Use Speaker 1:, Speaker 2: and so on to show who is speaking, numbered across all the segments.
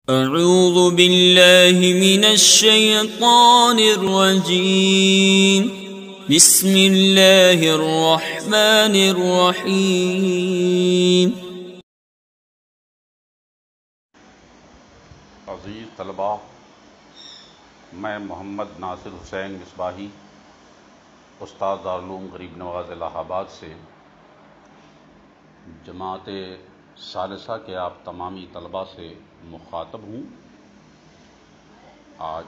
Speaker 1: اعوذ باللہ من الشیطان الرجیم بسم اللہ الرحمن الرحیم۔
Speaker 2: عزیز طلباء، میں محمد ناصر حسین مصباحی، استاد دارالعلوم غریب نواز الہ آباد سے جماعت ثالثہ کے آپ تمامی طلباء سے مخاطب ہوں۔ آج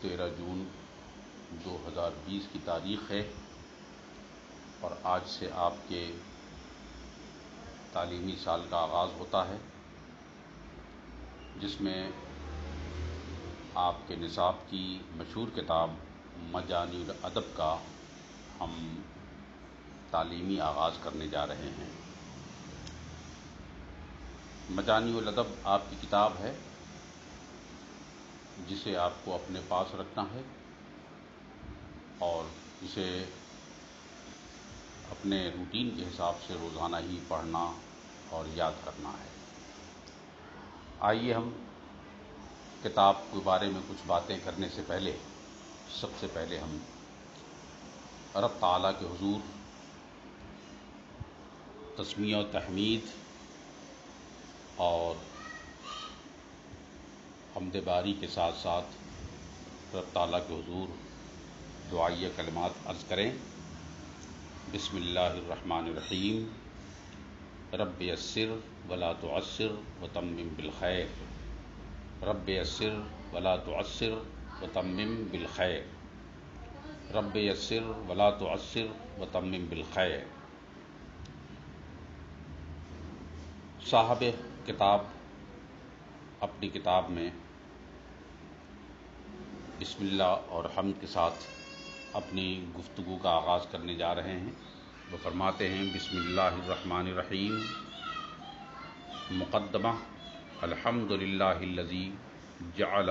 Speaker 2: 13 جون 2020 کی تاریخ ہے اور آج سے آپ کے تعلیمی سال کا آغاز ہوتا ہے، جس میں آپ کے نصاب کی مشہور کتاب مجانی الادب کا ہم تعلیمی آغاز کرنے جا رہے ہیں۔ مجانی الادب آپ کی کتاب ہے جسے آپ کو اپنے پاس رکھنا ہے اور اسے اپنے روٹین کے حساب سے روزانہ ہی پڑھنا اور یاد کرنا ہے۔ آئیے ہم کتاب کے بارے میں کچھ باتیں کرنے سے پہلے سب سے پہلے ہم رب تعالیٰ کے حضور تسمیہ و تحمید اور حمد باری کے ساتھ ساتھ رب تعالیٰ کے حضور دعائیہ کلمات عرض کریں۔ بسم اللہ الرحمن الرحیم، رب یسر ولا تعسر وتمم بالخیر، رب یسر ولا تعسر وتمم بالخیر، رب یسر ولا تعسر وتمم بالخیر۔ صاحب کتاب اپنی کتاب میں بسم اللہ اور حمد کے ساتھ اپنی گفتگو کا آغاز کرنے جا رہے ہیں۔ وہ فرماتے ہیں بسم اللہ الرحمن الرحیم، مقدمہ الحمد للہ الذی جعل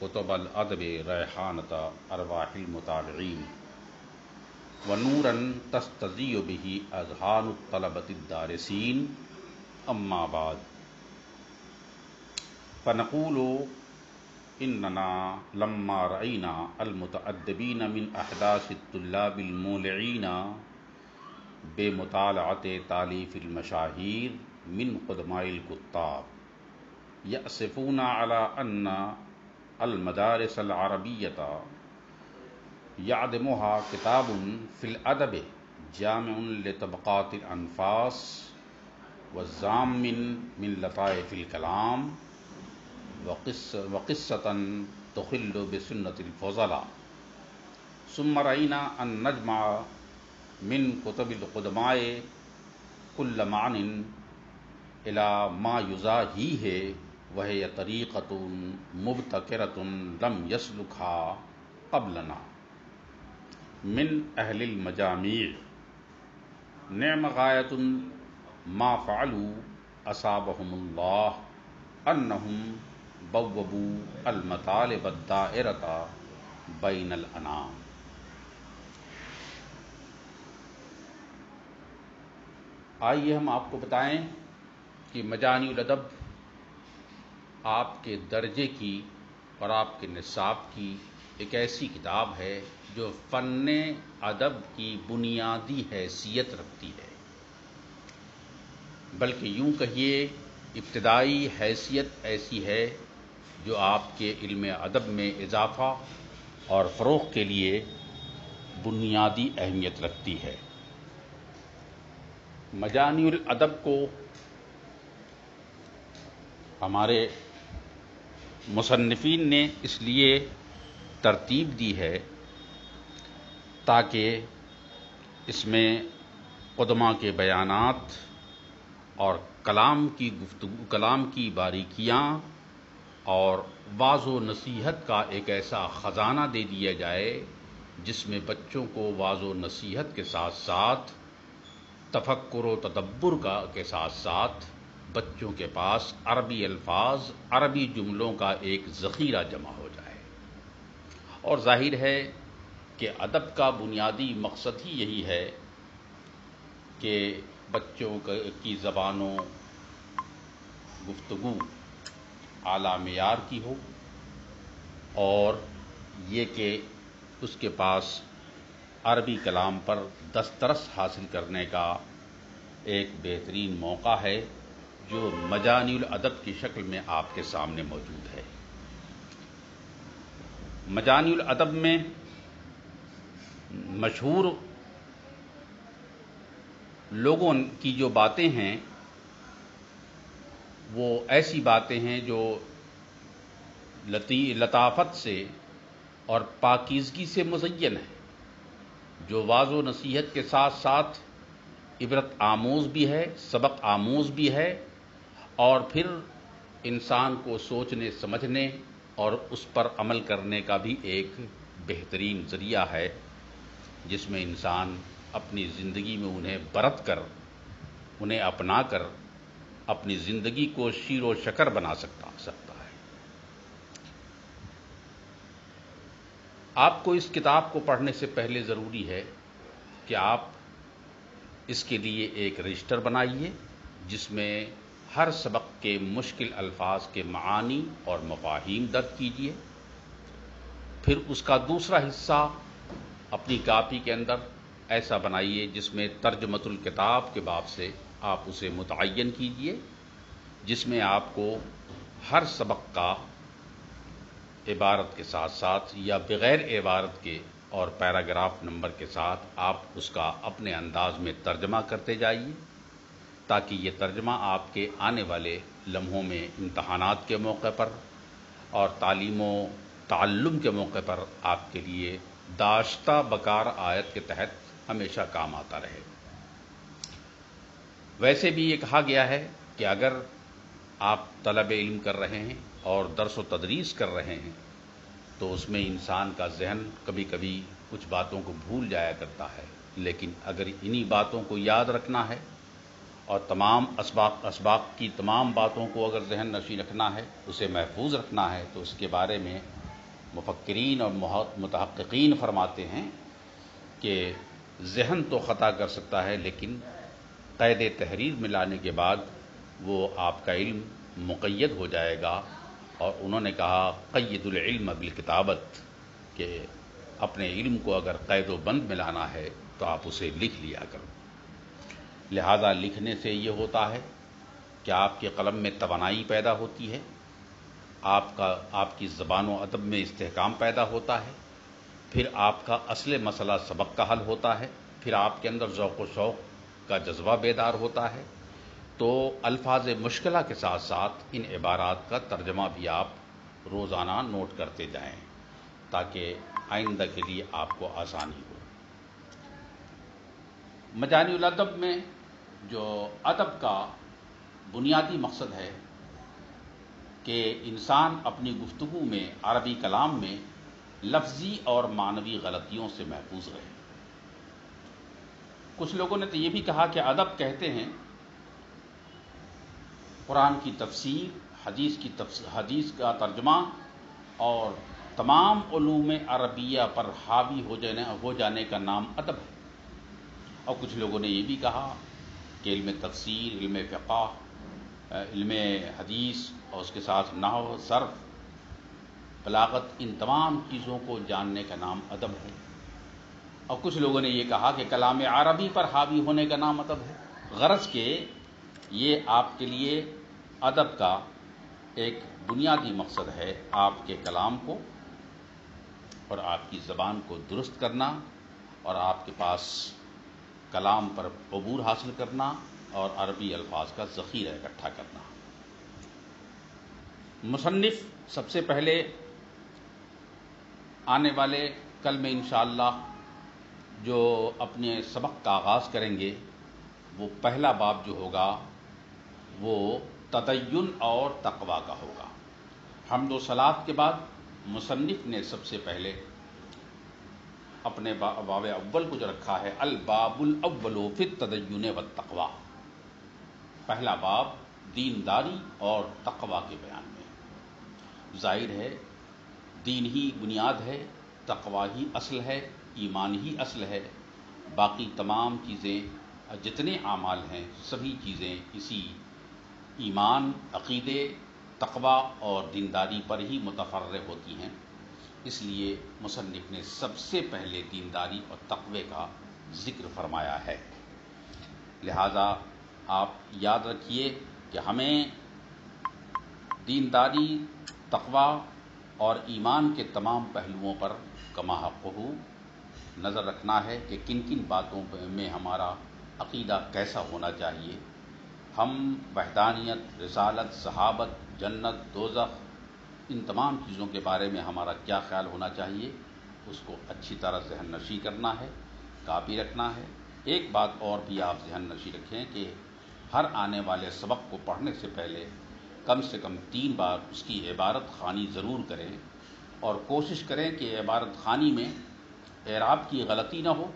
Speaker 2: کتب الادب ریحانۃ ارواح المطالعین ونورا تستضیء به اذہان الطلبۃ الدارسین، اما بعد فنقول اننا لما رأینا المتأدبین من احداث الطلاب المولعین بمطالعۃ تالیف المشاہیر من قدماء الکتاب یأسفون علی ان المدارس العربیۃ یعدمها کتاب فی الادب جامع لطبقات الانفاس والضامن من لطائف الکلام وقصة تخل بسنة الفضلاء، ثم رأينا أن نجمع من كتب القدماء كل معنى إلى ما يزاحيه، وهي طريقة مبتكرة لم يسلكها قبلنا من أهل المجاميع، نعم غاية ما فعلوا أصابهم الله أنهم بوّبوا المطالب الدائرة بين الأنام۔ آئیے ہم آپ کو بتائیں کہ مجانی الادب آپ کے درجے کی اور آپ کے نصاب کی ایک ایسی کتاب ہے جو فن ادب کی بنیادی حیثیت رکھتی ہے، بلکہ یوں کہیے ابتدائی حیثیت ایسی ہے جو آپ کے علم ادب میں اضافہ اور فروغ کے لیے بنیادی اہمیت رکھتی ہے۔ مجانی الادب کو ہمارے مصنفین نے اس لیے ترتیب دی ہے تاکہ اس میں قدماء کے بیانات اور کلام کی باریکیاں اور واعظ و نصیحت کا ایک ایسا خزانہ دے دیا جائے جس میں بچوں کو واعظ و نصیحت کے ساتھ ساتھ تفکر و تدبر کے ساتھ ساتھ بچوں کے پاس عربی الفاظ، عربی جملوں کا ایک ذخیرہ جمع ہو جائے۔ اور ظاہر ہے کہ ادب کا بنیادی مقصد ہی یہی ہے کہ بچوں کی زبان و گفتگو اعلیٰ معیار کی ہو اور یہ کہ اس کے پاس عربی کلام پر دسترس حاصل کرنے کا ایک بہترین موقع ہے جو مجانی الادب کی شکل میں آپ کے سامنے موجود ہے۔ مجانی الادب میں مشہور لوگوں کی جو باتیں ہیں وہ ایسی باتیں ہیں جو لطافت سے اور پاکیزگی سے مزین ہے، جو واضح و نصیحت کے ساتھ ساتھ عبرت آموز بھی ہے، سبق آموز بھی ہے، اور پھر انسان کو سوچنے سمجھنے اور اس پر عمل کرنے کا بھی ایک بہترین ذریعہ ہے، جس میں انسان اپنی زندگی میں انہیں برت کر، انہیں اپنا کر اپنی زندگی کو شیر و شکر بنا سکتا ہے۔ آپ کو اس کتاب کو پڑھنے سے پہلے ضروری ہے کہ آپ اس کے لیے ایک رجسٹر بنائیے جس میں ہر سبق کے مشکل الفاظ کے معانی اور مفاہیم درج کیجیے۔ پھر اس کا دوسرا حصہ اپنی کاپی کے اندر ایسا بنائیے جس میں ترجمۃ الکتاب کے باب سے آپ اسے متعین کیجیے، جس میں آپ کو ہر سبق کا عبارت کے ساتھ ساتھ یا بغیر عبارت کے اور پیراگراف نمبر کے ساتھ آپ اس کا اپنے انداز میں ترجمہ کرتے جائیے، تاکہ یہ ترجمہ آپ کے آنے والے لمحوں میں امتحانات کے موقع پر اور تعلیم و تعلم کے موقع پر آپ کے لیے داشتہ بکار آیت کے تحت ہمیشہ کام آتا رہے۔ ویسے بھی یہ کہا گیا ہے کہ اگر آپ طلب علم کر رہے ہیں اور درس و تدریس کر رہے ہیں تو اس میں انسان کا ذہن کبھی کبھی کچھ باتوں کو بھول جایا کرتا ہے، لیکن اگر انہی باتوں کو یاد رکھنا ہے اور تمام اسباق کی تمام باتوں کو اگر ذہن نشین رکھنا ہے، اسے محفوظ رکھنا ہے، تو اس کے بارے میں مفکرین اور متحققین فرماتے ہیں کہ ذہن تو خطا کر سکتا ہے لیکن قید تحریر میں لانے کے بعد وہ آپ کا علم مقید ہو جائے گا، اور انہوں نے کہا قید العلم بالکتابت، کہ اپنے علم کو اگر قید و بند میں لانا ہے تو آپ اسے لکھ لیا کرو۔ لہذا لکھنے سے یہ ہوتا ہے کہ آپ کے قلم میں توانائی پیدا ہوتی ہے، آپ کی زبان و ادب میں استحکام پیدا ہوتا ہے، پھر آپ کا اصل مسئلہ سبق کا حل ہوتا ہے، پھر آپ کے اندر ذوق و شوق کا جذبہ بیدار ہوتا ہے۔ تو الفاظ مشکلہ کے ساتھ ساتھ ان عبارات کا ترجمہ بھی آپ روزانہ نوٹ کرتے جائیں تاکہ آئندہ کے لیے آپ کو آسانی ہو۔ مجانی الادب میں جو ادب کا بنیادی مقصد ہے کہ انسان اپنی گفتگو میں عربی کلام میں لفظی اور معنوی غلطیوں سے محفوظ رہے۔ کچھ لوگوں نے تو یہ بھی کہا کہ ادب کہتے ہیں قرآن کی تفسیر، حدیث کا ترجمہ اور تمام علوم عربیہ پر حاوی ہو جانے کا نام ادب ہے۔ اور کچھ لوگوں نے یہ بھی کہا کہ علم تفسیر، علم فقہ، علم حدیث اور اس کے ساتھ نحو، صرف، بلاغت، ان تمام چیزوں کو جاننے کا نام ادب ہے۔ اور کچھ لوگوں نے یہ کہا کہ کلام عربی پر حاوی ہونے کا نام ادب ہے، غرض کہ یہ آپ کے لیے ادب کا ایک بنیادی مقصد ہے آپ کے کلام کو اور آپ کی زبان کو درست کرنا اور آپ کے پاس کلام پر عبور حاصل کرنا اور عربی الفاظ کا ذخیرہ اکٹھا کرنا۔ مصنف سب سے پہلے آنے والے کل میں انشاءاللہ جو اپنے سبق کا آغاز کریں گے وہ پہلا باب جو ہوگا وہ تدین اور تقویٰ کا ہوگا۔ حمد و صلات کے بعد مصنف نے سب سے پہلے اپنے باب اول کو جو رکھا ہے الباب الاول فی التدین والتقویٰ، پہلا باب دینداری اور تقویٰ کے بیان میں۔ ظاہر ہے دین ہی بنیاد ہے، تقویٰ ہی اصل ہے، ایمان ہی اصل ہے، باقی تمام چیزیں جتنے اعمال ہیں سبھی چیزیں اسی ایمان، عقیدے تقوی اور دینداری پر ہی متفرع ہوتی ہیں، اس لیے مصنف نے سب سے پہلے دینداری اور تقوی کا ذکر فرمایا ہے۔ لہذا آپ یاد رکھیے کہ ہمیں دینداری، تقوی اور ایمان کے تمام پہلوؤں پر کما حق ہو نظر رکھنا ہے کہ کن کن باتوں میں ہمارا عقیدہ کیسا ہونا چاہیے۔ ہم وحدانیت، رسالت، صحابت، جنت، دوزخ، ان تمام چیزوں کے بارے میں ہمارا کیا خیال ہونا چاہیے، اس کو اچھی طرح ذہن نشی کرنا ہے، کاپی رکھنا ہے۔ ایک بات اور بھی آپ ذہن نشی رکھیں کہ ہر آنے والے سبق کو پڑھنے سے پہلے کم سے کم 3 بار اس کی عبارت خوانی ضرور کریں، اور کوشش کریں کہ عبارت خوانی میں اعراب کی غلطی نہ ہو،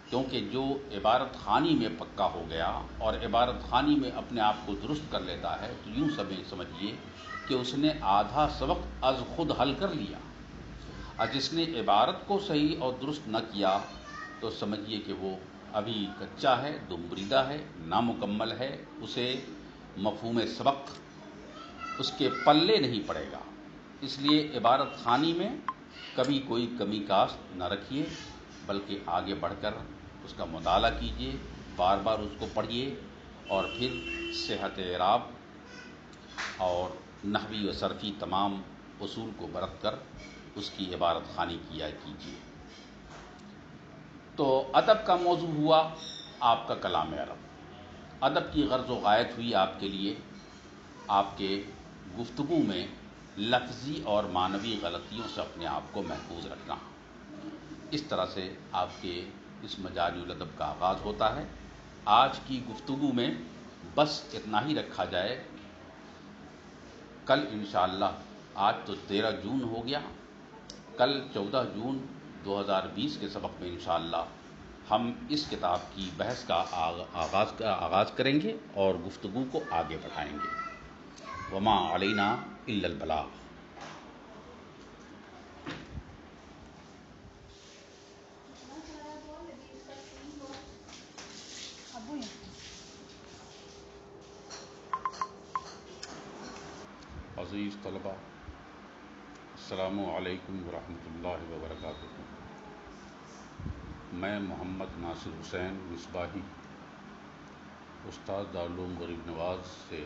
Speaker 2: کیونکہ جو عبارت خوانی میں پکا ہو گیا اور عبارت خوانی میں اپنے آپ کو درست کر لیتا ہے تو یوں سمجھیے کہ اس نے آدھا سبق از خود حل کر لیا، اور جس نے عبارت کو صحیح اور درست نہ کیا تو سمجھیے کہ وہ ابھی کچا ہے، دمبریدہ ہے، نامکمل ہے، اسے مفہوم سبق اس کے پلے نہیں پڑے گا۔ اس لیے عبارت خوانی میں کبھی کوئی کمی کاست نہ رکھیے، بلکہ آگے بڑھ کر اس کا مطالعہ کیجیے، بار بار اس کو پڑھیے، اور پھر صحت اعراب اور نحوی و صرفی تمام اصول کو برت کر اس کی عبارت خوانی کیا کیجیے۔ تو ادب کا موضوع ہوا آپ کا کلام عرب۔ ادب کی غرض و غایت ہوئی آپ کے لیے آپ کے گفتگو میں لفظی اور معنوی غلطیوں سے اپنے آپ کو محفوظ رکھنا۔ اس طرح سے آپ کے اس مجاری الادب کا آغاز ہوتا ہے۔ آج کی گفتگو میں بس اتنا ہی رکھا جائے۔ کل انشاءاللہ، آج تو 13 جون ہو گیا، کل 14 جون 2020 کے سبق میں انشاءاللہ ہم اس کتاب کی بحث کا آغاز کریں گے اور گفتگو کو آگے بڑھائیں گے۔ وما علینا الا البلاغ۔ عزیز طلبہ، السلام علیکم ورحمۃ اللہ وبرکاتہ۔ میں محمد ناصر حسین مصباحی، استاد دارالعلوم غریب نواز سے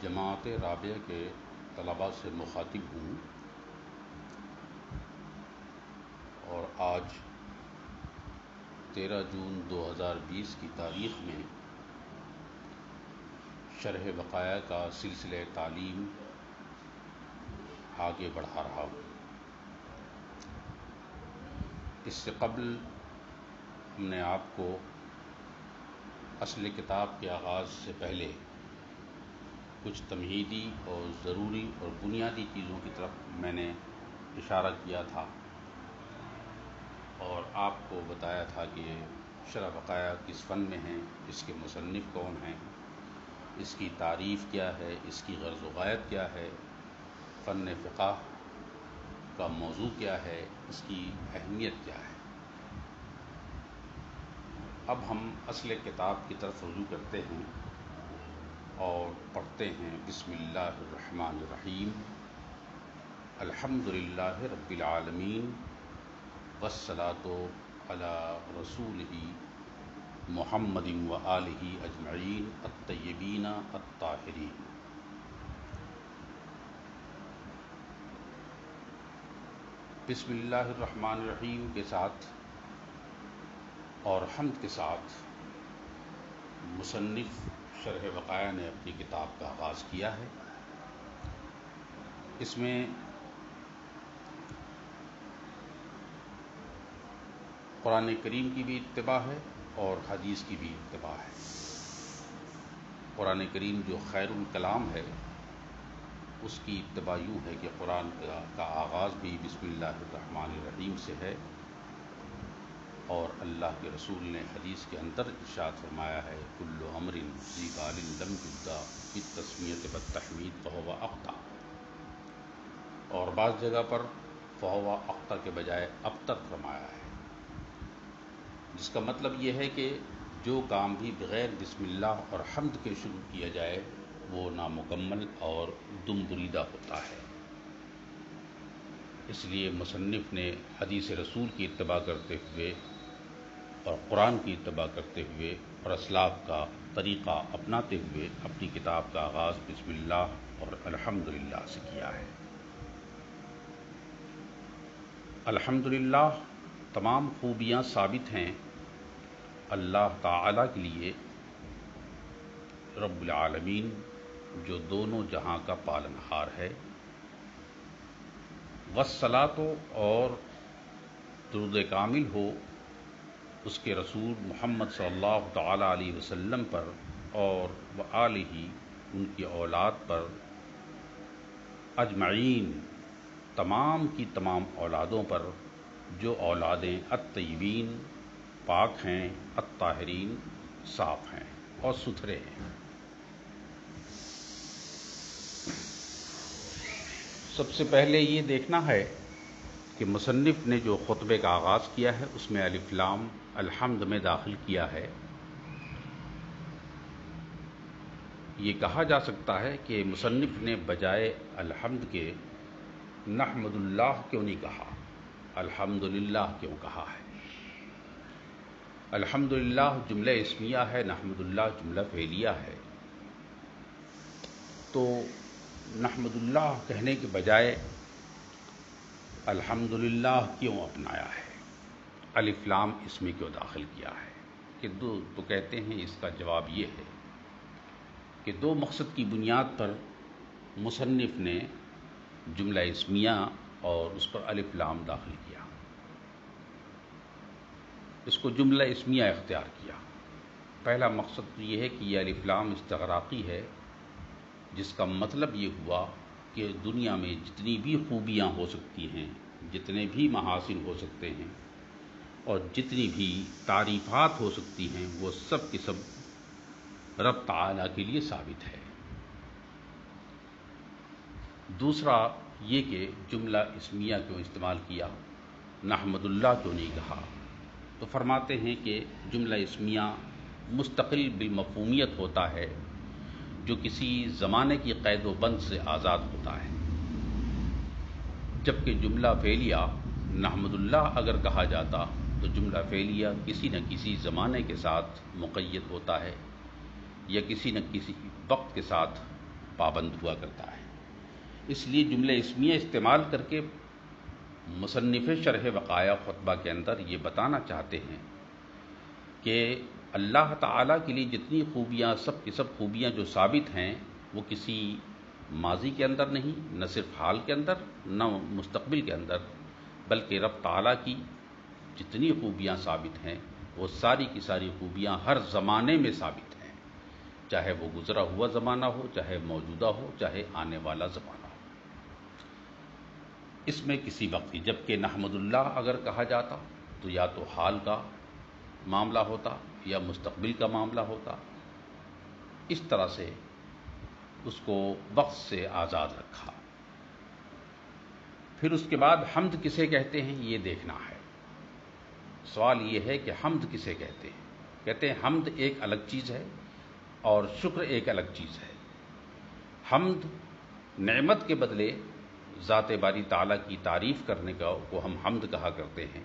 Speaker 2: جماعت رابعہ کے طلباء سے مخاطب ہوں، اور آج 13 جون 2020 کی تاریخ میں شرح وقایع کا سلسلہ تعلیم آگے بڑھا رہا ہوں۔ اس سے قبل ہم نے آپ کو اصل کتاب کے آغاز سے پہلے کچھ تمہیدی اور ضروری اور بنیادی چیزوں کی طرف میں نے اشارہ کیا تھا، اور آپ کو بتایا تھا کہ شرح وقایع کس فن میں ہیں، اس کے مصنف کون ہیں، اس کی تعریف کیا ہے، اس کی غرض و غایت کیا ہے، فن فقہ کا موضوع کیا ہے، اس کی اہمیت کیا ہے۔ اب ہم اصل کتاب کی طرف رجوع کرتے ہیں اور پڑھتے ہیں۔ بسم اللہ الرحمن الرحیم، الحمد للہ رب العالمین، والصلاۃ علی رسولہ محمد وآلہ اجمعین الطیبین الطاہرین۔ بسم اللہ الرحمن الرحیم کے ساتھ اور حمد کے ساتھ مصنف شرح وقایع نے اپنی کتاب کا آغاز کیا ہے۔ اس میں قرآن کریم کی بھی اتباع ہے اور حدیث کی بھی اتباع ہے۔ قرآن کریم جو خیر الکلام ہے، اس کی اتباع یوں ہے کہ قرآن کا آغاز بھی بسم اللہ الرحمن الرحیم سے ہے، اور اللہ کے رسول نے حدیث کے اندر ارشاد فرمایا ہے، کل امر ذی بال لم یبدأ بالتسمیۃ والتحمید فہو اخطأ، اور بعض جگہ پر فہو اخطأ کے بجائے ابتر فرمایا ہے، جس کا مطلب یہ ہے کہ جو کام بھی بغیر بسم اللہ اور حمد کے شروع کیا جائے وہ نامکمل اور دم بریدہ ہوتا ہے۔ اس لیے مصنف نے حدیث رسول کی اتباع کرتے ہوئے اور قرآن کی اتباع کرتے ہوئے اور اسلاف کا طریقہ اپناتے ہوئے اپنی کتاب کا آغاز بسم اللہ اور الحمدللہ سے کیا ہے۔ الحمدللہ تمام خوبیاں ثابت ہیں اللہ تعالیٰ کے لیے، رب العالمین جو دونوں جہاں کا پالنہار ہے۔ والصلاۃ اور درود کامل ہو اس کے رسول محمد صلی اللہ تعالیٰ علیہ وسلم پر اور وآلہ ان کی اولاد پر اجمعین تمام کی تمام اولادوں پر جو اولادیں الطیبین پاک ہیں، الطاہرین صاف ہیں اور ستھرے ہیں۔ سب سے پہلے یہ دیکھنا ہے کہ مصنف نے جو خطبے کا آغاز کیا ہے اس میں الف لام الحمد میں داخل کیا ہے۔ یہ کہا جا سکتا ہے کہ مصنف نے بجائے الحمد کے نحمد اللہ کیوں نہیں کہا، الحمدللہ کیوں کہا ہے؟ الحمدللہ جملہ اسمیہ ہے، نحمد اللہ جملہ فعلیہ ہے، تو نحمد اللہ کہنے کے بجائے الحمدللہ کیوں اپنایا ہے، الف لام اس میں کیوں داخل کیا ہے؟ کہ تو کہتے ہیں اس کا جواب یہ ہے کہ دو مقصد کی بنیاد پر مصنف نے جملہ اسمیہ اور اس پر الف لام داخل کیا، اس کو جملہ اسمیہ اختیار کیا۔ پہلا مقصد یہ ہے کہ یہ الف لام استغراقی ہے، جس کا مطلب یہ ہوا کہ دنیا میں جتنی بھی خوبیاں ہو سکتی ہیں، جتنے بھی محاسن ہو سکتے ہیں اور جتنی بھی تعریفات ہو سکتی ہیں، وہ سب کی سب رب تعالیٰ کے لیے ثابت ہے۔ دوسرا یہ کہ جملہ اسمیہ کیوں استعمال کیا، نحمد اللہ کیوں نہیں کہا؟ تو فرماتے ہیں کہ جملہ اسمیہ مستقل بالمفہومیت ہوتا ہے، جو کسی زمانے کی قید و بند سے آزاد ہوتا ہے، جبکہ جملہ فعلیہ نحمد اللہ اگر کہا جاتا تو جملہ فعلیہ کسی نہ کسی زمانے کے ساتھ مقید ہوتا ہے یا کسی نہ کسی وقت کے ساتھ پابند ہوا کرتا ہے۔ اس لیے جملہ اسمیہ استعمال کر کے مصنف شرح وقایع خطبہ کے اندر یہ بتانا چاہتے ہیں کہ اللہ تعالیٰ کے لیے جتنی خوبیاں، سب کی سب خوبیاں جو ثابت ہیں، وہ کسی ماضی کے اندر نہیں، نہ صرف حال کے اندر، نہ مستقبل کے اندر، بلکہ رب تعالیٰ کی جتنی خوبیاں ثابت ہیں وہ ساری کی ساری خوبیاں ہر زمانے میں ثابت ہیں، چاہے وہ گزرا ہوا زمانہ ہو، چاہے موجودہ ہو، چاہے آنے والا زمانہ ہو۔ اس میں کسی وقت کی، جبکہ نحمد اللہ اگر کہا جاتا تو یا تو حال کا معاملہ ہوتا یا مستقبل کا معاملہ ہوتا، اس طرح سے اس کو وقت سے آزاد رکھا۔ پھر اس کے بعد حمد کسے کہتے ہیں یہ دیکھنا ہے۔ سوال یہ ہے کہ حمد کسے کہتے ہیں؟ کہتے ہیں حمد ایک الگ چیز ہے اور شکر ایک الگ چیز ہے۔ حمد نعمت کے بدلے ذات باری تعالیٰ کی تعریف کرنے کو ہم حمد کہا کرتے ہیں،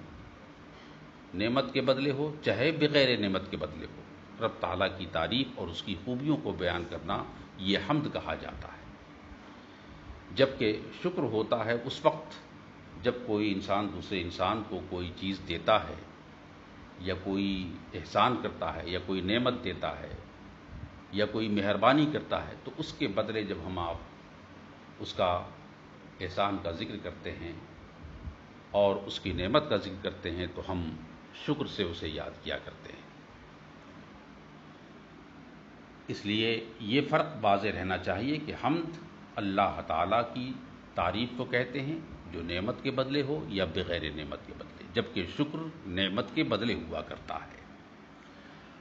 Speaker 2: نعمت کے بدلے ہو چاہے بغیر نعمت کے بدلے ہو، رب تعالیٰ کی تعریف اور اس کی خوبیوں کو بیان کرنا یہ حمد کہا جاتا ہے۔ جبکہ شکر ہوتا ہے اس وقت جب کوئی انسان دوسرے انسان کو کوئی چیز دیتا ہے یا کوئی احسان کرتا ہے یا کوئی نعمت دیتا ہے یا کوئی مہربانی کرتا ہے، تو اس کے بدلے جب ہم آپ اس کا احسان کا ذکر کرتے ہیں اور اس کی نعمت کا ذکر کرتے ہیں تو ہم شکر سے اسے یاد کیا کرتے ہیں۔ اس لیے یہ فرق واضح رہنا چاہیے کہ حمد اللہ تعالیٰ کی تعریف کو کہتے ہیں جو نعمت کے بدلے ہو یا بغیر نعمت کے بدلے، جبکہ شکر نعمت کے بدلے ہوا کرتا ہے۔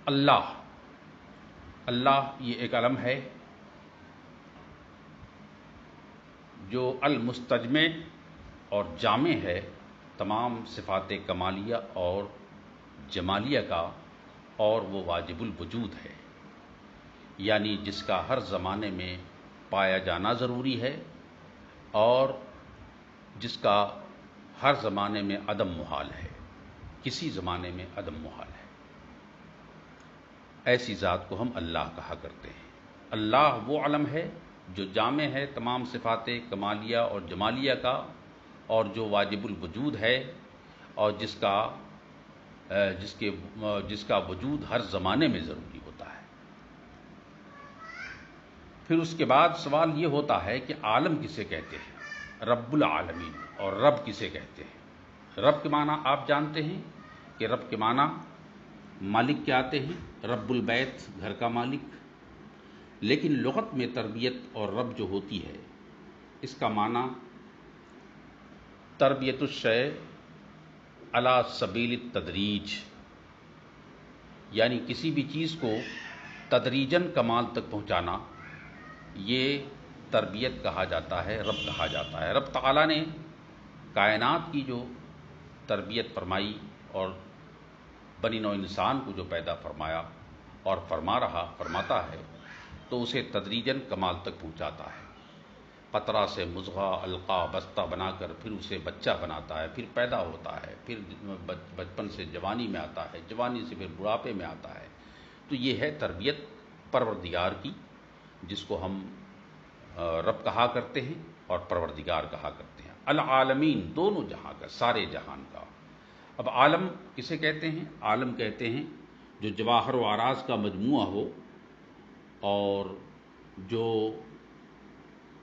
Speaker 2: اللہ، اللہ یہ ایک علم ہے جو المستجمع اور جامع ہے تمام صفات کمالیہ اور جمالیہ کا، اور وہ واجب الوجود ہے۔ یعنی جس کا ہر زمانے میں پایا جانا ضروری ہے اور جس کا ہر زمانے میں عدم محال ہے، کسی زمانے میں عدم محال ہے، ایسی ذات کو ہم اللہ کہا کرتے ہیں۔ اللہ وہ علم ہے جو جامع ہے تمام صفات کمالیہ اور جمالیہ کا، اور جو واجب الوجود ہے، اور جس کا وجود ہر زمانے میں ضروری ہوتا ہے۔ پھر اس کے بعد سوال یہ ہوتا ہے کہ عالم کسے کہتے ہیں، رب العالمین، اور رب کسے کہتے ہیں؟ رب کے معنی آپ جانتے ہیں کہ رب کے معنی مالک کے آتے ہیں، رب البیت، گھر کا مالک، لیکن لغت میں تربیت اور رب جو ہوتی ہے اس کا معنی تربیت الشیء علی سبیل التدریج، یعنی کسی بھی چیز کو تدریجاً کمال تک پہنچانا، یہ تربیت کہا جاتا ہے، رب کہا جاتا ہے۔ رب تعالیٰ نے کائنات کی جو تربیت فرمائی اور بنی نوع انسان کو جو پیدا فرمایا اور فرماتا ہے، تو اسے تدریجاً کمال تک پہنچاتا ہے۔ قطرہ سے مضغہ، علقہ، بستہ بنا کر پھر اسے بچہ بناتا ہے، پھر پیدا ہوتا ہے، پھر بچپن سے جوانی میں آتا ہے، جوانی سے پھر بڑھاپے میں آتا ہے۔ تو یہ ہے تربیت پروردگار کی، جس کو ہم رب کہا کرتے ہیں اور پروردگار کہا کرتے ہیں۔ العالمین، دونوں جہاں کا، سارے جہان کا۔ اب عالم کسے کہتے ہیں؟ عالم کہتے ہیں جو جواہر و اعراض کا مجموعہ ہو اور جو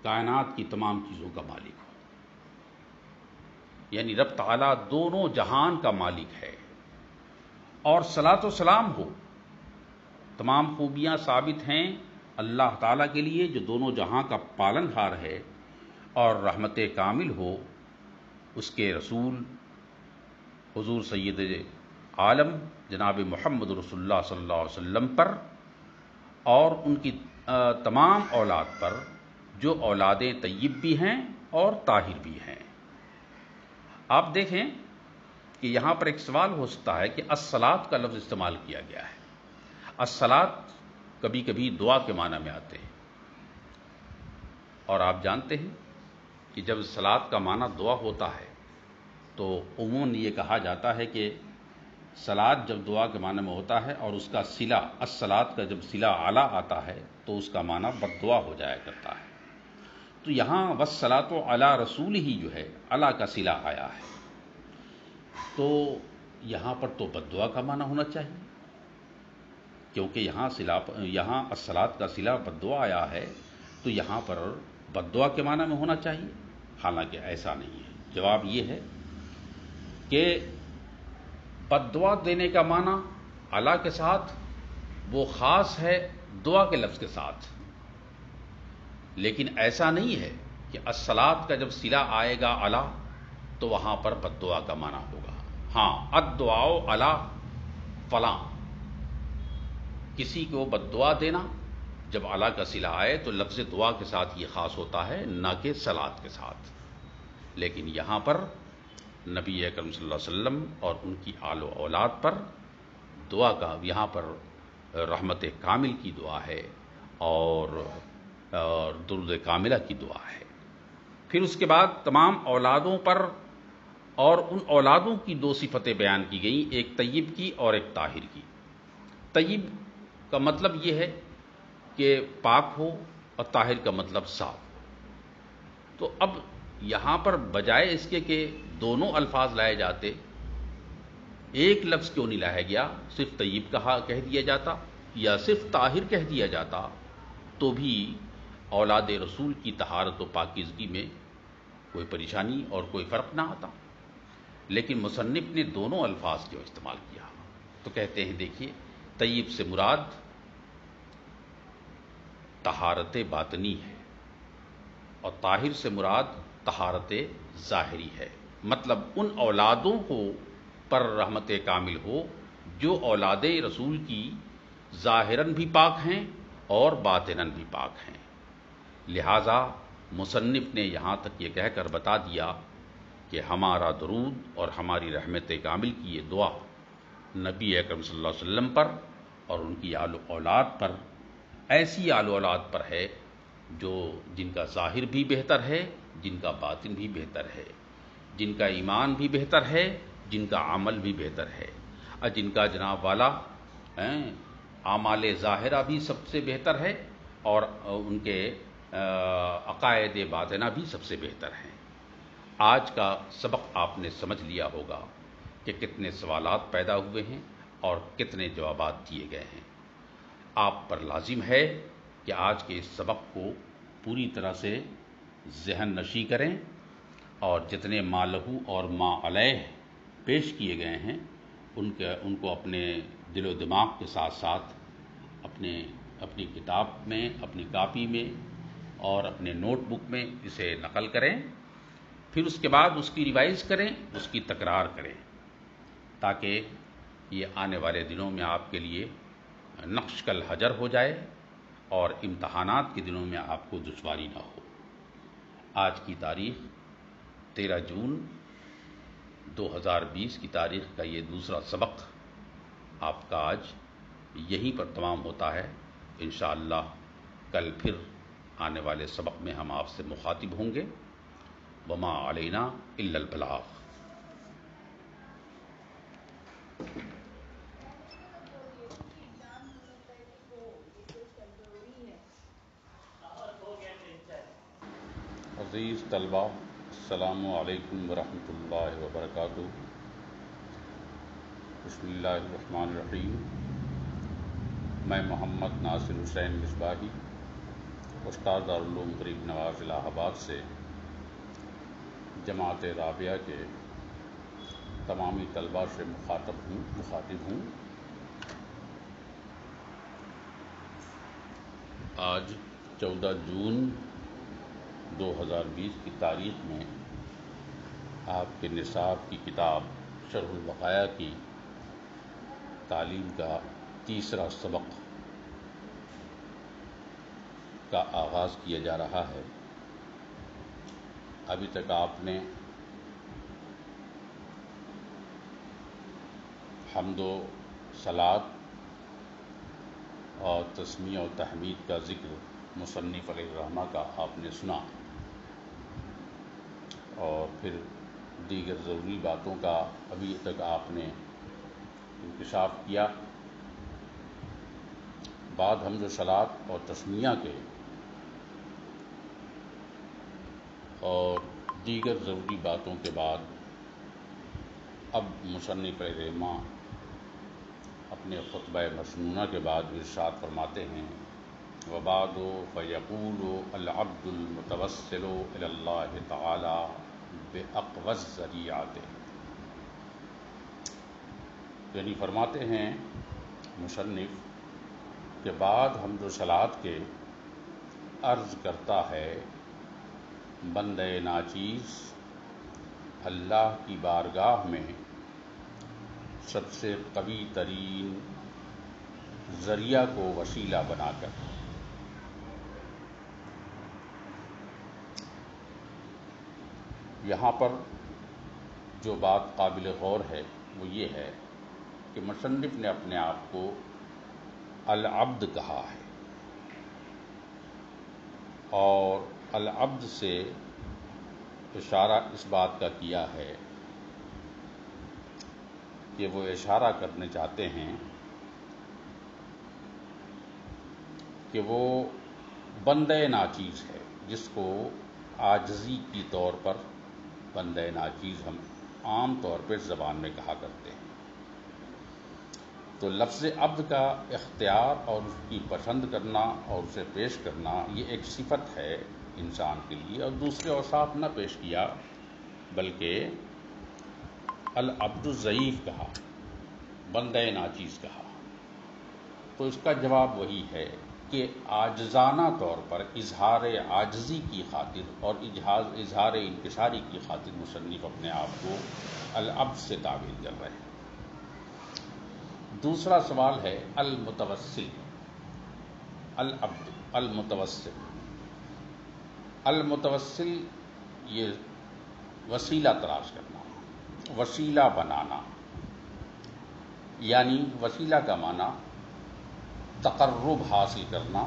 Speaker 2: کائنات کی تمام چیزوں کا مالک ہو، یعنی رب تعالیٰ دونوں جہان کا مالک ہے۔ اور صلاۃ و سلام ہو، تمام خوبیاں ثابت ہیں اللہ تعالیٰ کے لیے جو دونوں جہاں کا پالن ہار ہے، اور رحمت کامل ہو اس کے رسول حضور سید عالم جناب محمد رسول اللہ صلی اللہ علیہ وسلم پر اور ان کی تمام اولاد پر، جو اولاد طیب بھی ہیں اور طاہر بھی ہیں۔ آپ دیکھیں کہ یہاں پر ایک سوال ہو سکتا ہے کہ الصلاۃ کا لفظ استعمال کیا گیا ہے۔ الصلاۃ کبھی کبھی دعا کے معنی میں آتے ہیں، اور آپ جانتے ہیں کہ جب صلاۃ کا معنی دعا ہوتا ہے تو عموماً یہ کہا جاتا ہے کہ صلاۃ جب دعا کے معنی میں ہوتا ہے اور اس کا صلہ، الصلاۃ کا جب صلہ اعلیٰ آتا ہے تو اس کا معنی بددعا ہو جایا کرتا ہے۔ تو یہاں والصلاۃ علی رسول ہی جو ہے، علی کا صلہ آیا ہے، تو یہاں پر تو بددعا کا معنی ہونا چاہیے، کیونکہ یہاں الصلاۃ کا صلہ بددعا آیا ہے، تو یہاں پر بددعا کے معنی میں ہونا چاہیے، حالانکہ ایسا نہیں ہے۔ جواب یہ ہے کہ بددعا دینے کا معنی علی کے ساتھ وہ خاص ہے دعا کے لفظ کے ساتھ، لیکن ایسا نہیں ہے کہ الصلاۃ کا جب صلہ آئے گا علی تو وہاں پر بددعا کا معنی ہوگا۔ ہاں، الدعاء علی فلاں، کسی کو بددعا دینا جب علی کا صلہ آئے تو لفظ دعا کے ساتھ یہ خاص ہوتا ہے، نہ کہ صلاۃ کے ساتھ۔ لیکن یہاں پر نبی اکرم صلی اللہ علیہ وسلم اور ان کی آل و اولاد پر دعا کا، یہاں پر رحمت کامل کی دعا ہے اور درود کاملہ کی دعا ہے۔ پھر اس کے بعد تمام اولادوں پر، اور ان اولادوں کی دو صفتیں بیان کی گئیں، ایک طیب کی اور ایک طاہر کی۔ طیب کا مطلب یہ ہے کہ پاک ہو، اور طاہر کا مطلب صاف ہو۔ تو اب یہاں پر بجائے اس کے کہ دونوں الفاظ لائے جاتے، ایک لفظ کیوں نہیں لایا گیا؟ صرف طیب کہہ دیا جاتا یا صرف طاہر کہہ دیا جاتا تو بھی اولاد رسول کی طہارت و پاکیزگی میں کوئی پریشانی اور کوئی فرق نہ آتا، لیکن مصنف نے دونوں الفاظ کیوں استعمال کیا؟ تو کہتے ہیں دیکھیے، طیب سے مراد طہارت باطنی ہے، اور طاہر سے مراد طہارت ظاہری ہے۔ مطلب ان اولادوں کو پر رحمت کامل ہو جو اولاد رسول کی ظاہراً بھی پاک ہیں اور باطناً بھی پاک ہیں۔ لہٰذا مصنف نے یہاں تک یہ کہہ کر بتا دیا کہ ہمارا درود اور ہماری رحمت کامل کی یہ دعا نبی اکرم صلی اللہ علیہ وسلم پر اور ان کی آل و اولاد پر ایسی آل و اولاد پر ہے جو جن کا ظاہر بھی بہتر ہے، جن کا باطن بھی بہتر ہے، جن کا ایمان بھی بہتر ہے، جن کا عمل بھی بہتر ہے، اور جن کا جناب والا اعمال ظاہرہ بھی سب سے بہتر ہے، اور ان کے عقائد باطنہ بھی سب سے بہتر ہیں۔ آج کا سبق آپ نے سمجھ لیا ہوگا کہ کتنے سوالات پیدا ہوئے ہیں اور کتنے جوابات دیے گئے ہیں۔ آپ پر لازم ہے کہ آج کے اس سبق کو پوری طرح سے ذہن نشی کریں، اور جتنے ما لہو اور ما علیہ پیش کیے گئے ہیں ان کو اپنے دل و دماغ کے ساتھ ساتھ اپنی کتاب میں، اپنی کاپی میں اور اپنے نوٹ بک میں اسے نقل کریں، پھر اس کے بعد اس کی ریوائز کریں، اس کی تکرار کریں، تاکہ یہ آنے والے دنوں میں آپ کے لیے نقش کل حجر ہو جائے اور امتحانات کے دنوں میں آپ کو دشواری نہ ہو۔ آج کی تاریخ 13 جون 2020 کی تاریخ کا یہ دوسرا سبق آپ کا آج یہیں پر تمام ہوتا ہے۔ انشاءاللہ کل پھر آنے والے سبق میں ہم آپ سے مخاطب ہوں گے۔ وما علینا الا البلاغ۔ عزیز طلبہ، السلام علیکم ورحمۃ اللہ وبرکاتہ۔ بسم اللہ الرحمن الرحیم۔ میں محمد ناصر حسین مصباحی، استاد دارالعلوم غریب نواز الہ آباد سے جماعت رابعہ کے تمامی طلباء سے مخاطب ہوں۔ آج 14 جون 2020 کی تاریخ میں آپ کے نصاب کی کتاب شرح الوقایہ کی تعلیم کا تیسرا سبق کا آغاز کیا جا رہا ہے۔ ابھی تک آپ نے حمد و صلات اور تسمیہ و تحمید کا ذکر مصنف علیہ الرحمہ کا آپ نے سنا، اور پھر دیگر ضروری باتوں کا ابھی تک آپ نے انکشاف کیا۔ بعد حمد و صلات اور تسمیہ کے اور دیگر ضروری باتوں کے بعد اب مصنف علیہ الرحمہ اپنے خطبہ مسنونہ کے بعد ارشاد فرماتے ہیں: وبعد فیقول العبد المتوسل الی اللہ تعالی باقوی الذریعات، یعنی فرماتے ہیں مصنف کہ بعد حمد و صلات کے عرض کرتا ہے بندہ ناچیز اللہ کی بارگاہ میں سب سے قوی ترین ذریعہ کو وسیلہ بنا کر یہاں پر جو بات قابل غور ہے وہ یہ ہے کہ مصنف نے اپنے آپ کو العبد کہا ہے، اور العبد سے اشارہ اس بات کا کیا ہے کہ وہ اشارہ کرنے چاہتے ہیں کہ وہ بندہ ناچیز ہے، جس کو عاجزی کی طور پر بندہ ناچیز ہم عام طور پہ زبان میں کہا کرتے ہیں۔ تو لفظ عبد کا اختیار اور اس کی پسند کرنا اور اسے پیش کرنا یہ ایک صفت ہے انسان کے لیے، اور دوسرے اوصاف نہ پیش کیا بلکہ العبد الضعیف کہا، بندہ ناچیز کہا۔ تو اس کا جواب وہی ہے کہ عاجزانہ طور پر اظہار عاجزی کی خاطر اور اظہار انکساری کی خاطر مصنف اپنے آپ کو العبد سے تعبیر کر رہے ہیں۔ دوسرا سوال ہے المتوسل، العبد المتوسل۔ المتوسل یہ وسیلہ تلاش کرنا، وسیلہ بنانا، یعنی وسیلہ کا معنی تقرب حاصل کرنا،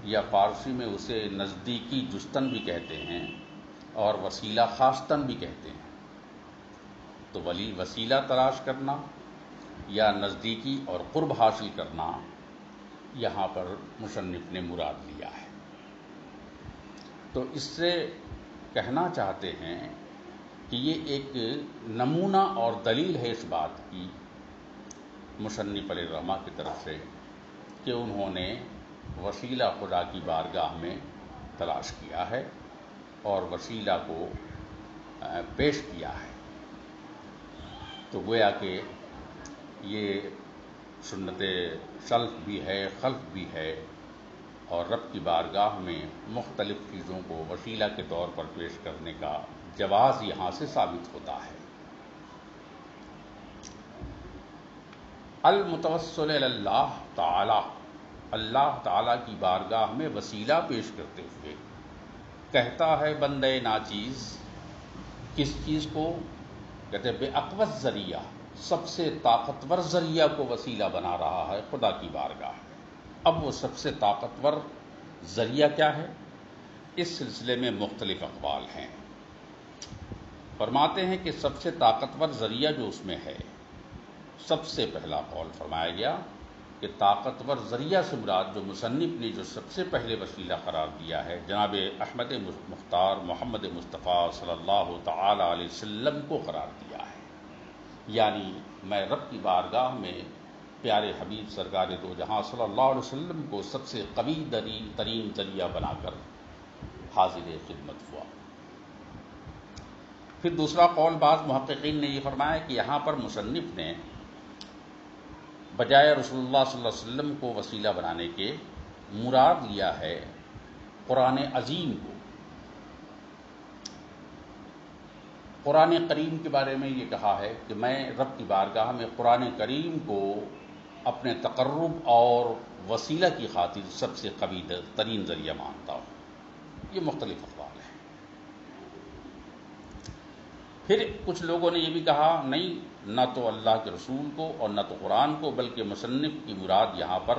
Speaker 2: یا فارسی میں اسے نزدیکی جستن بھی کہتے ہیں اور وسیلہ خواستن بھی کہتے ہیں۔ تو وسیلہ تلاش کرنا یا نزدیکی اور قرب حاصل کرنا، یہاں پر مصنف نے مراد لیا ہے۔ تو اس سے کہنا چاہتے ہیں کہ یہ ایک نمونہ اور دلیل ہے اس بات کی مصنف علیہ الرحمہ کی طرف سے کہ انہوں نے وسیلہ خدا کی بارگاہ میں تلاش کیا ہے اور وسیلہ کو پیش کیا ہے۔ تو گویا کہ یہ سنت سلف بھی ہے، خلف بھی ہے، اور رب کی بارگاہ میں مختلف چیزوں کو وسیلہ کے طور پر پیش کرنے کا جواز یہاں سے ثابت ہوتا ہے۔ المتوسل الی اللہ تعالی، اللہ تعالی کی بارگاہ میں وسیلہ پیش کرتے ہوئے کہتا ہے بندہ ناچیز، کس چیز کو؟ کہتے ہیں بے اقوت ذریعہ، سب سے طاقتور ذریعہ کو وسیلہ بنا رہا ہے خدا کی بارگاہ میں۔ اب وہ سب سے طاقتور ذریعہ کیا ہے؟ اس سلسلے میں مختلف اقوال ہیں۔ فرماتے ہیں کہ سب سے طاقتور ذریعہ جو اس میں ہے، سب سے پہلا قول فرمایا گیا کہ طاقتور ذریعہ سے مراد جو مصنف نے جو سب سے پہلے وسیلہ قرار دیا ہے جناب احمد مختار محمد مصطفیٰ صلی اللہ تعالی علیہ وسلم کو قرار دیا ہے، یعنی میں رب کی بارگاہ میں پیارے حبیب سرکار دو جہاں صلی اللہ علیہ وسلم کو سب سے قوی ترین ذریعہ بنا کر حاضر خدمت ہوا۔ پھر دوسرا قول بعض محققین نے یہ فرمایا کہ یہاں پر مصنف نے بجائے رسول اللہ صلی اللہ علیہ وسلم کو وسیلہ بنانے کے مراد لیا ہے قرآن عظیم کو۔ قرآن کریم کے بارے میں یہ کہا ہے کہ میں رب کی بارگاہ میں قرآن کریم کو اپنے تقرب اور وسیلہ کی خاطر سب سے قوی ترین ذریعہ مانتا ہوں۔ یہ مختلف اقوال ہیں۔ پھر کچھ لوگوں نے یہ بھی کہا نہیں، نہ تو اللہ کے رسول کو اور نہ تو قرآن کو، بلکہ مصنف کی مراد یہاں پر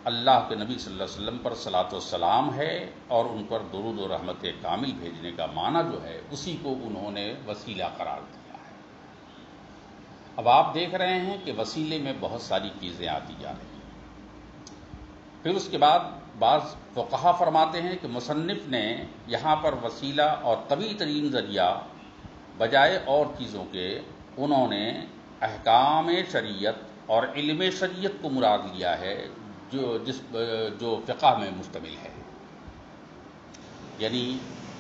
Speaker 2: اللہ کے نبی صلی اللہ علیہ وسلم پر صلاۃ والسلام ہے، اور ان پر درود و رحمت کامل بھیجنے کا معنی جو ہے اسی کو انہوں نے وسیلہ قرار دیا ہے۔ اب آپ دیکھ رہے ہیں کہ وسیلے میں بہت ساری چیزیں آتی جا رہی ہیں۔ پھر اس کے بعد بعض فقہا فرماتے ہیں کہ مصنف نے یہاں پر وسیلہ اور قوی ترین ذریعہ بجائے اور چیزوں کے انہوں نے احکام شریعت اور علم شریعت کو مراد لیا ہے جو فقہ میں مشتمل ہے، یعنی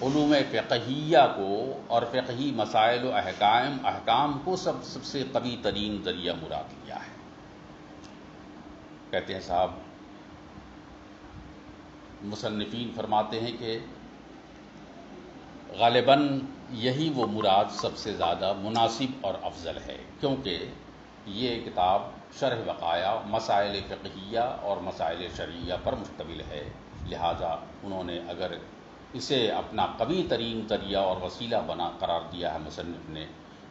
Speaker 2: علوم فقہیہ کو اور فقہی مسائل و احکام کو سب سے قوی ترین ذریعہ مراد لیا ہے۔ کہتے ہیں صاحب مصنفین فرماتے ہیں کہ غالباً یہی وہ مراد سب سے زیادہ مناسب اور افضل ہے، کیونکہ یہ کتاب شرح بقایا مسائل فقہیہ اور مسائل شرعیہ پر مشتمل ہے، لہذا انہوں نے اگر اسے اپنا قوی ترین ذریعہ اور وسیلہ قرار دیا ہے مصنف نے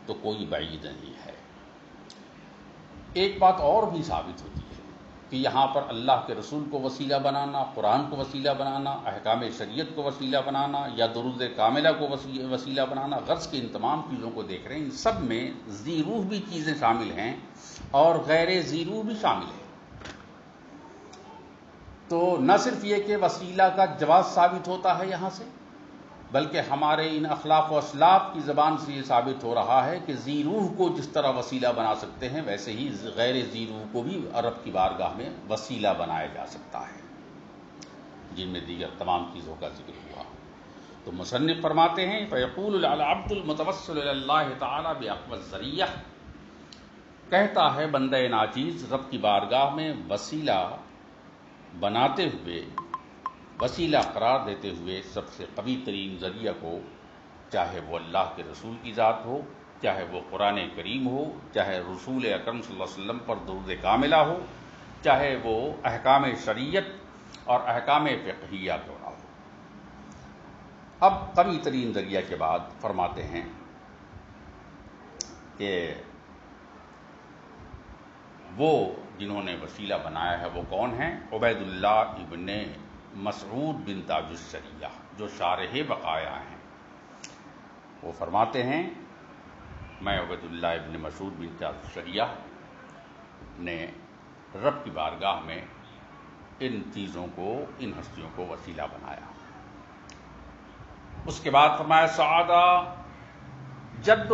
Speaker 2: تو کوئی بعید نہیں ہے۔ ایک بات اور بھی ثابت ہوتی ہے کہ یہاں پر اللہ کے رسول کو وسیلہ بنانا، قرآن کو وسیلہ بنانا، احکام شریعت کو وسیلہ بنانا یا درود کاملہ کو وسیلہ بنانا، غرض کی ان تمام چیزوں کو دیکھ رہے ہیں، ان سب میں ذی روح بھی چیزیں شامل ہیں اور غیر ذی روح بھی شامل ہیں۔ تو نہ صرف یہ کہ وسیلہ کا جواز ثابت ہوتا ہے یہاں سے، بلکہ ہمارے ان اخلاق و اسلاف کی زبان سے یہ ثابت ہو رہا ہے کہ ذی روح کو جس طرح وسیلہ بنا سکتے ہیں ویسے ہی غیر ذی روح کو بھی رب کی بارگاہ میں وسیلہ بنایا جا سکتا ہے، جن میں دیگر تمام چیزوں کا ذکر ہوا۔ تو مصنف فرماتے ہیں فیقول العبد المتوسل الی اللہ تعالی بأقوى الذریعہ، کہتا ہے بندہ ناچیز رب کی بارگاہ میں وسیلہ بناتے ہوئے، وسیلہ قرار دیتے ہوئے سب سے قوی ترین ذریعہ کو، چاہے وہ اللہ کے رسول کی ذات ہو، چاہے وہ قرآن کریم ہو، چاہے رسول اکرم صلی اللہ علیہ وسلم پر درود کاملہ ہو، چاہے وہ احکام شریعت اور احکام فقہیہ کیوں نہ ہو۔ اب قوی ترین ذریعہ کے بعد فرماتے ہیں کہ وہ جنہوں نے وسیلہ بنایا ہے وہ کون ہیں؟ عبید اللہ ابن مسعود بن تاج الشریعہ، جو شارح بقایا ہیں۔ وہ فرماتے ہیں میں عبید اللہ ابن مسعود بن تاج الشریعہ نے رب کی بارگاہ میں ان چیزوں کو، ان ہستیوں کو وسیلہ بنایا۔ اس کے بعد فرمایا سعادہ جد،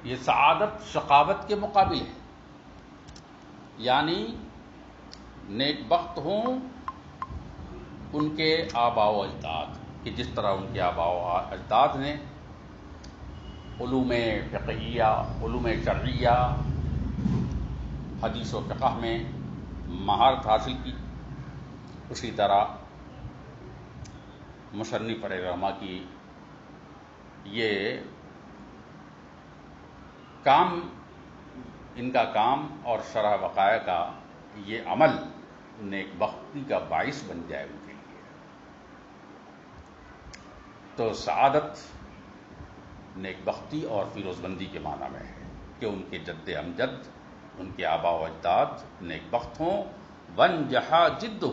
Speaker 2: یہ سعادت شقاوت کے مقابل ہے، یعنی نیک بخت ہوں ان کے آباء و اجداد، کہ جس طرح ان کے آباء و اجداد نے علوم فقہیہ، علوم شرعیہ، حدیث و فقہ میں مہارت حاصل کی، اسی طرح مصنف علیہ رحمہ کی یہ کام، ان کا کام اور شرح وقائع کا یہ عمل نیک بختی کا باعث بن جائے ان کے لیے۔ تو سعادت نیک بختی اور فیروز مندی کے معنی میں ہے کہ ان کے جد امجد، ان کے آباء و اجداد نیک بخت ہوں۔ ون جہا جد،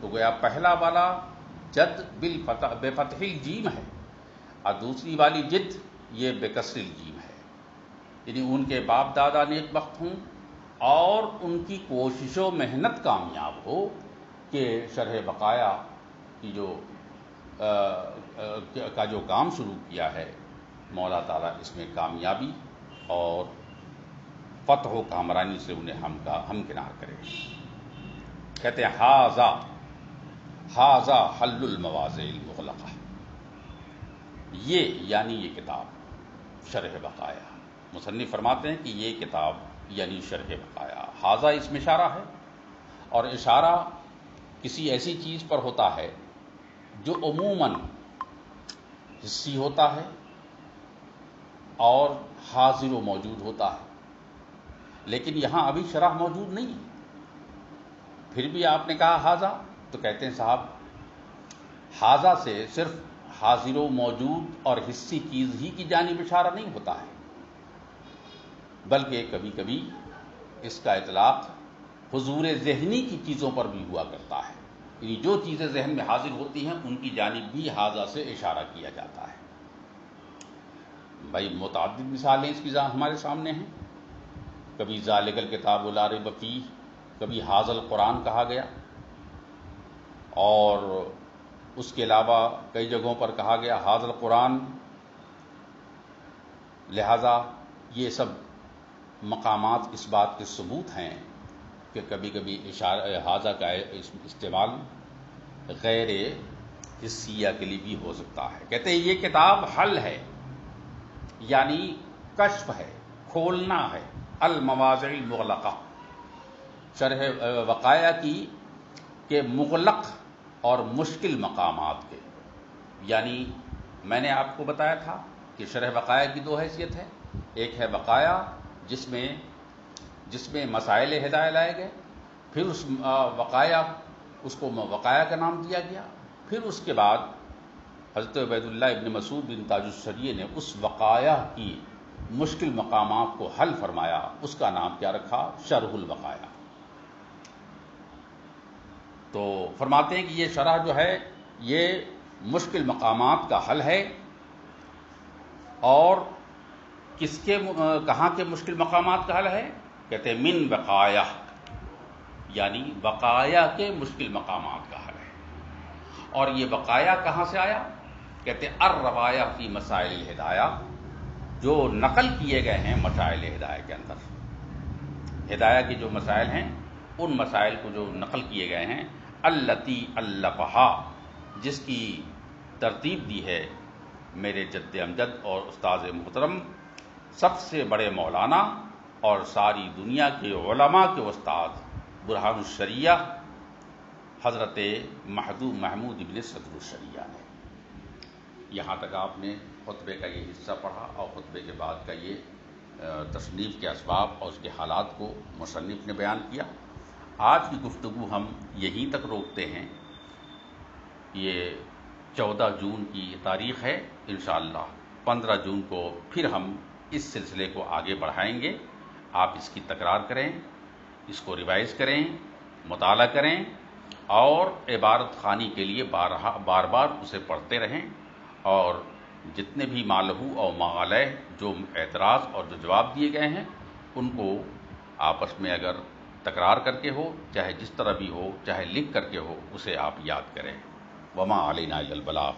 Speaker 2: تو گویا پہلا والا جد بے فتح الجیم ہے، اور دوسری والی جد یہ بے کسر الجیم ہے، یعنی ان کے باپ دادا نیک بخت ہوں اور ان کی کوشش و محنت کامیاب ہو کہ شرح بقایا کی جو کام شروع کیا ہے مولا تعالیٰ اس میں کامیابی اور فتح و کامرانی سے انہیں ہمکنار کرے۔ کہتے ہیں ھذا حل المواضع المغلقہ، یعنی یہ کتاب شرح بقایا، مصنف فرماتے ہیں کہ یہ کتاب یعنی شرح بقایا۔ ھذا اس میں اشارہ ہے، اور اشارہ کسی ایسی چیز پر ہوتا ہے جو عموماً حصی ہوتا ہے اور حاضر و موجود ہوتا ہے، لیکن یہاں ابھی شرح موجود نہیں ہے، پھر بھی آپ نے کہا ھذا، تو کہتے ہیں صاحب ھذا سے صرف حاضر و موجود اور حصی چیز ہی کی جانب اشارہ نہیں ہوتا ہے، بلکہ کبھی کبھی اس کا اطلاق حضور ذہنی کی چیزوں پر بھی ہوا کرتا ہے، یعنی جو چیزیں ذہن میں حاضر ہوتی ہیں ان کی جانب بھی ھذا سے اشارہ کیا جاتا ہے۔ بھائی متعدد مثالیں اس کی ہمارے سامنے ہیں، کبھی ذالک الکتاب لا ریب فیہ، کبھی ھذا القرآن کہا گیا، اور اس کے علاوہ کئی جگہوں پر کہا گیا ھذا القرآن، لہذا یہ سب مقامات اس بات کے ثبوت ہیں کہ کبھی کبھی ھذا کا استعمال غیر حصیہ کے لیے بھی ہو سکتا ہے۔ کہتے ہیں یہ کتاب حل ہے، یعنی کشف ہے، کھولنا ہے، المواضع المغلقہ، شرح وقائع کی کہ مغلق اور مشکل مقامات کے، یعنی میں نے آپ کو بتایا تھا کہ شرح وقائع کی دو حیثیت ہے، ایک ہے وقائع جس میں مسائل ہدایہ لائے گئے، پھر اس وقائع کو وقائع کا نام دیا گیا، پھر اس کے بعد حضرت عبید اللہ ابن مسعود بن تاج الشریعہ نے اس وقائع کی مشکل مقامات کو حل فرمایا، اس کا نام کیا رکھا؟ شرح الوقائع۔ تو فرماتے ہیں کہ یہ شرح جو ہے یہ مشکل مقامات کا حل ہے، اور کہاں کے مشکل مقامات کا حل ہے؟ کہتے ہیں من وقایہ، یعنی وقایہ کے مشکل مقامات کا حل ہے۔ اور یہ وقایہ کہاں سے آیا؟ کہتے ہیں الروایہ فی مسائل الہدایہ، جو نقل کیے گئے ہیں مسائل ہدایہ کے اندر، ہدایہ کے جو مسائل ہیں ان مسائل کو جو نقل کیے گئے ہیں، التی الفہا، جس کی ترتیب دی ہے میرے جد امجد اور استاذ محترم، سب سے بڑے مولانا اور ساری دنیا کے علماء کے استاد برہان الشریعہ حضرت محمود ابن صدر الشریعہ نے۔ یہاں تک آپ نے خطبے کا یہ حصہ پڑھا، اور خطبے کے بعد کا یہ تصنیف کے اسباب اور اس کے حالات کو مصنف نے بیان کیا۔ آج کی گفتگو ہم یہیں تک روکتے ہیں۔ یہ 14 جون کی تاریخ ہے، انشاءاللہ 15 جون کو پھر ہم اس سلسلے کو آگے بڑھائیں گے۔ آپ اس کی تکرار کریں، اس کو ریوائز کریں، مطالعہ کریں اور عبارت خوانی کے لیے بار بار اسے پڑھتے رہیں، اور جتنے بھی مالہو اور مغالہ جو اعتراض اور جو جواب دیے گئے ہیں ان کو آپس میں اگر تکرار کر کے ہو، چاہے جس طرح بھی ہو، چاہے لکھ کر کے ہو، اسے آپ یاد کریں۔ وما علینا الا البلاغ۔